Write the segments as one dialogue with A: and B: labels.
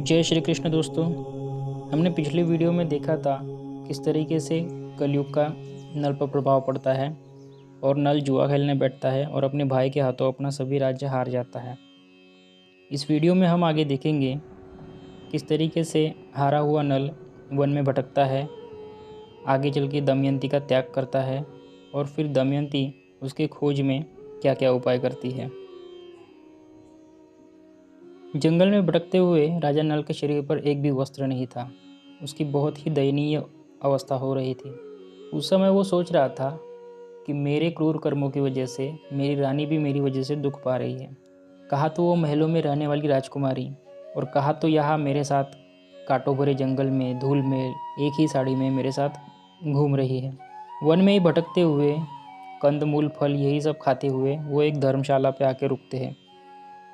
A: जय श्री कृष्ण दोस्तों। हमने पिछली वीडियो में देखा था किस तरीके से कलयुग का नल पर प्रभाव पड़ता है और नल जुआ खेलने बैठता है और अपने भाई के हाथों अपना सभी राज्य हार जाता है। इस वीडियो में हम आगे देखेंगे किस तरीके से हारा हुआ नल वन में भटकता है, आगे चल के दमयंती का त्याग करता है और फिर दमयंती उसके खोज में क्या क्या उपाय करती है। जंगल में भटकते हुए राजा नल के शरीर पर एक भी वस्त्र नहीं था। उसकी बहुत ही दयनीय अवस्था हो रही थी। उस समय वो सोच रहा था कि मेरे क्रूर कर्मों की वजह से मेरी रानी भी मेरी वजह से दुख पा रही है। कहा तो वो महलों में रहने वाली राजकुमारी और कहा तो यहाँ मेरे साथ कांटों भरे जंगल में धूल में एक ही साड़ी में मेरे साथ घूम रही है। वन में ही भटकते हुए कंदमूल फल यही सब खाते हुए वो एक धर्मशाला पे आके रुकते हैं।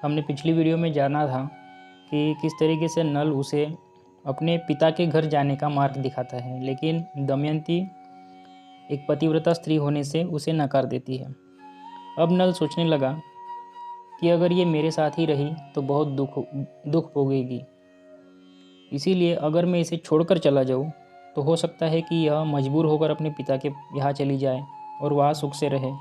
A: हमने पिछली वीडियो में जाना था कि किस तरीके से नल उसे अपने पिता के घर जाने का मार्ग दिखाता है, लेकिन दमयंती एक पतिव्रता स्त्री होने से उसे नकार देती है। अब नल सोचने लगा कि अगर ये मेरे साथ ही रही तो बहुत दुख भोगेगी, इसीलिए अगर मैं इसे छोड़कर चला जाऊँ तो हो सकता है कि यह मजबूर होकर अपने पिता के यहाँ चली जाए और वहाँ सुख से रहे।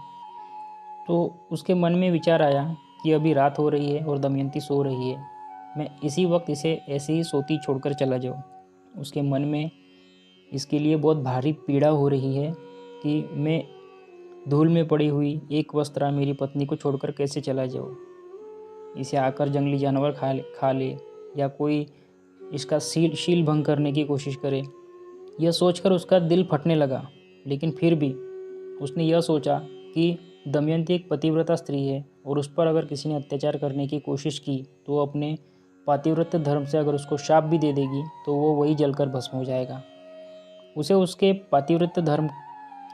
A: तो उसके मन में विचार आया कि अभी रात हो रही है और दमयंती सो रही है, मैं इसी वक्त इसे ऐसे ही सोती छोड़कर चला जाऊँ। उसके मन में इसके लिए बहुत भारी पीड़ा हो रही है कि मैं धूल में पड़ी हुई एक वस्त्रा मेरी पत्नी को छोड़कर कैसे चला जाऊँ। इसे आकर जंगली जानवर खा ले या कोई इसका शील भंग करने की कोशिश करे। यह सोचकर उसका दिल फटने लगा, लेकिन फिर भी उसने यह सोचा कि दमयंती एक पतिव्रता स्त्री है और उस पर अगर किसी ने अत्याचार करने की कोशिश की तो वो अपने पातिव्रत्य धर्म से अगर उसको शाप भी दे देगी तो वो वही जलकर भस्म हो जाएगा। उसे उसके पातिव्रत्य धर्म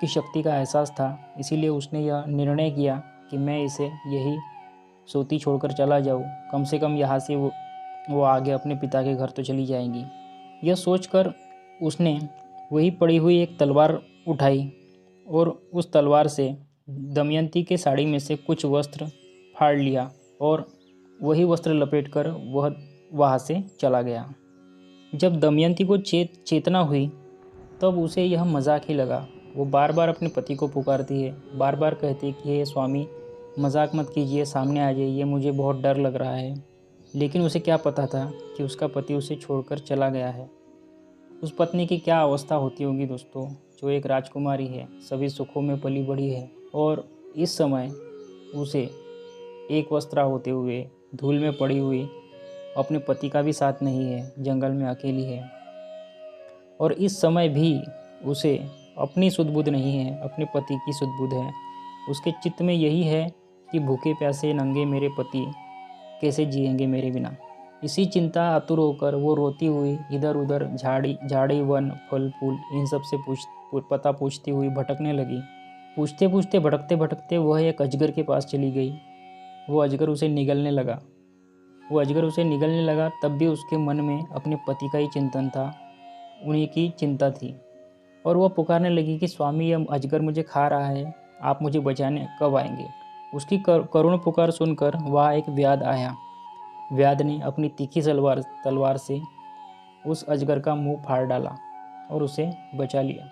A: की शक्ति का एहसास था, इसीलिए उसने यह निर्णय किया कि मैं इसे यही सोती छोड़कर चला जाऊँ, कम से कम यहाँ से वो आगे अपने पिता के घर तो चली जाएंगी। यह सोचकर उसने वही पड़ी हुई एक तलवार उठाई और उस तलवार से दमयंती के साड़ी में से कुछ वस्त्र फाड़ लिया और वही वस्त्र लपेटकर वह वहाँ से चला गया। जब दमयंती को चेतना हुई तब उसे यह मजाक ही लगा। वो बार बार अपने पति को पुकारती है, बार बार कहती है कि हे स्वामी मजाक मत कीजिए, सामने आ जाइए, मुझे बहुत डर लग रहा है। लेकिन उसे क्या पता था कि उसका पति उसे छोड़कर चला गया है। उस पत्नी की क्या अवस्था होती होगी दोस्तों, जो एक राजकुमारी है, सभी सुखों में पली बड़ी है और इस समय उसे एक वस्त्रा होते हुए धूल में पड़ी हुई अपने पति का भी साथ नहीं है, जंगल में अकेली है और इस समय भी उसे अपनी सुध-बुध नहीं है, अपने पति की सुध-बुध है। उसके चित्त में यही है कि भूखे प्यासे नंगे मेरे पति कैसे जिएंगे मेरे बिना। इसी चिंता आतुर होकर वो रोती हुई इधर उधर झाड़ी वन फल फूल इन सब से पता पूछती हुई भटकने लगी। पूछते पूछते भटकते भटकते वह एक अजगर के पास चली गई। वो अजगर उसे निगलने लगा। तब भी उसके मन में अपने पति का ही चिंतन था, उन्हीं की चिंता थी और वह पुकारने लगी कि स्वामी यह अजगर मुझे खा रहा है, आप मुझे बचाने कब आएंगे। उसकी करुण पुकार सुनकर वहाँ एक व्याध आया। व्याध ने अपनी तीखी तलवार से उस अजगर का मुंह फाड़ डाला और उसे बचा लिया।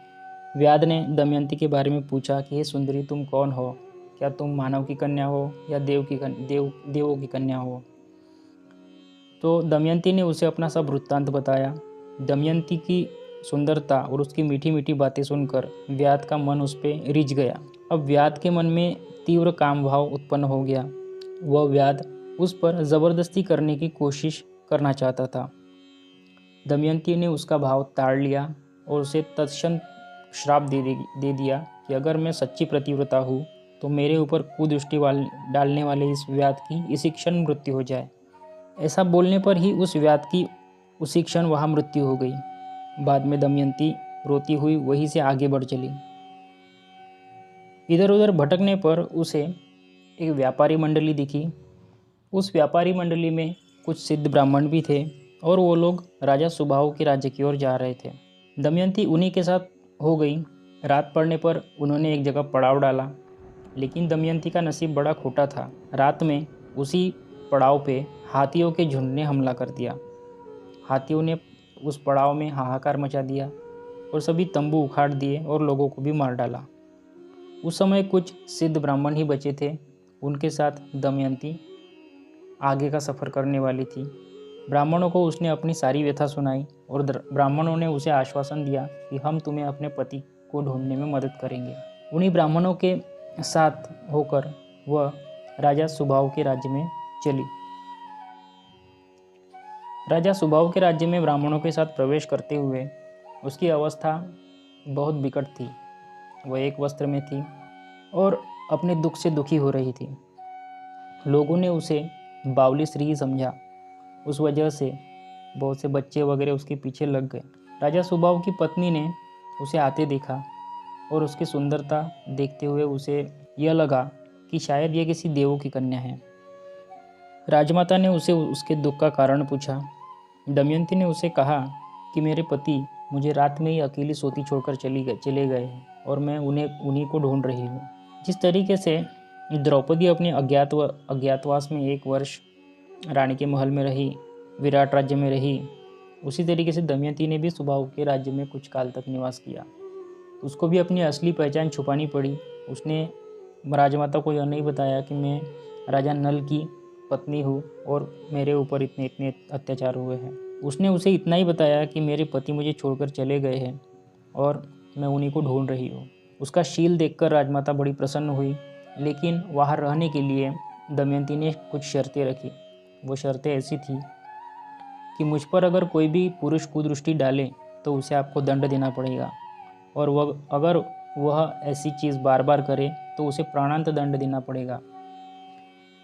A: व्याध ने दमयंती के बारे में पूछा कि हे सुंदरी, तुम कौन हो? क्या तुम मानव की कन्या हो या देवों की कन्या हो? तो दमयंती ने उसे अपना सब वृत्तांत बताया। दमयंती की सुंदरता और उसकी मीठी मीठी बातें सुनकर व्याध का मन उस पर रिझ गया। अब व्याध के मन में तीव्र काम भाव उत्पन्न हो गया। वह व्याध उस पर जबरदस्ती करने की कोशिश करना चाहता था। दमयंती ने उसका भाव ताड़ लिया और उसे तत्क्षण श्राप दे दिया कि अगर मैं सच्ची पतिव्रता हूँ तो मेरे ऊपर कुदृष्टि डालने वाले इस व्याध की इसी क्षण मृत्यु हो जाए। ऐसा बोलने पर ही उस व्याध की उसी क्षण वहाँ मृत्यु हो गई। बाद में दमयंती रोती हुई वहीं से आगे बढ़ चली। इधर उधर भटकने पर उसे एक व्यापारी मंडली दिखी। उस व्यापारी मंडली में कुछ सिद्ध ब्राह्मण भी थे और वो लोग राजा सुबाहु के राज्य की ओर जा रहे थे। दमयंती उन्हीं के साथ हो गई। रात पड़ने पर उन्होंने एक जगह पड़ाव डाला, लेकिन दमयंती का नसीब बड़ा खोटा था। रात में उसी पड़ाव पे हाथियों के झुंड ने हमला कर दिया। हाथियों ने उस पड़ाव में हाहाकार मचा दिया और सभी तंबू उखाड़ दिए और लोगों को भी मार डाला। उस समय कुछ सिद्ध ब्राह्मण ही बचे थे। उनके साथ दमयंती आगे का सफ़र करने वाली थी। ब्राह्मणों को उसने अपनी सारी व्यथा सुनाई और ब्राह्मणों ने उसे आश्वासन दिया कि हम तुम्हें अपने पति को ढूंढने में मदद करेंगे। उन्हीं ब्राह्मणों के साथ होकर वह राजा सुबाहु के राज्य में चली। राजा सुबाहु के राज्य में ब्राह्मणों के साथ प्रवेश करते हुए उसकी अवस्था बहुत विकट थी। वह एक वस्त्र में थी और अपने दुख से दुखी हो रही थी। लोगों ने उसे बावली स्त्री समझा। उस वजह से बहुत से बच्चे वगैरह उसके पीछे लग गए। राजा सुबाहु की पत्नी ने उसे आते देखा और उसकी सुंदरता देखते हुए उसे यह लगा कि शायद यह किसी देवों की कन्या है। राजमाता ने उसे उसके दुख का कारण पूछा। दमयंती ने उसे कहा कि मेरे पति मुझे रात में ही अकेली सोती छोड़कर चले गए हैं और मैं उन्हीं को ढूंढ रही हूँ। जिस तरीके से द्रौपदी अपने अज्ञातवास में 1 वर्ष रानी के महल में रही, विराट राज्य में रही, उसी तरीके से दमयंती ने भी सुबाहु के राज्य में कुछ काल तक निवास किया। उसको भी अपनी असली पहचान छुपानी पड़ी। उसने राजमाता को यह नहीं बताया कि मैं राजा नल की पत्नी हूँ और मेरे ऊपर इतने इतने अत्याचार हुए हैं। उसने उसे इतना ही बताया कि मेरे पति मुझे छोड़कर चले गए हैं और मैं उन्हीं को ढूंढ रही हूँ। उसका शील देखकर राजमाता बड़ी प्रसन्न हुई, लेकिन वहाँ रहने के लिए दमयंती ने कुछ शर्तें रखी। वो शर्तें ऐसी थी कि मुझ पर अगर कोई भी पुरुष कुदृष्टि डाले तो उसे आपको दंड देना पड़ेगा, और अगर वह ऐसी चीज़ बार बार करे तो उसे प्राणांत दंड देना पड़ेगा।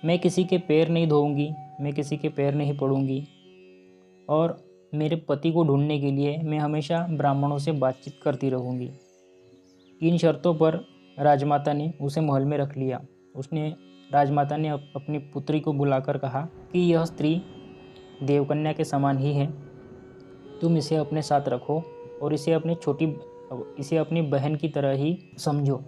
A: मैं किसी के पैर नहीं धोऊंगी, मैं किसी के पैर नहीं पड़ूंगी, और मेरे पति को ढूंढने के लिए मैं हमेशा ब्राह्मणों से बातचीत करती रहूंगी। इन शर्तों पर राजमाता ने उसे महल में रख लिया। राजमाता ने अपनी पुत्री को बुलाकर कहा कि यह स्त्री देवकन्या के समान ही है, तुम इसे अपने साथ रखो और इसे अपनी बहन की तरह ही समझो।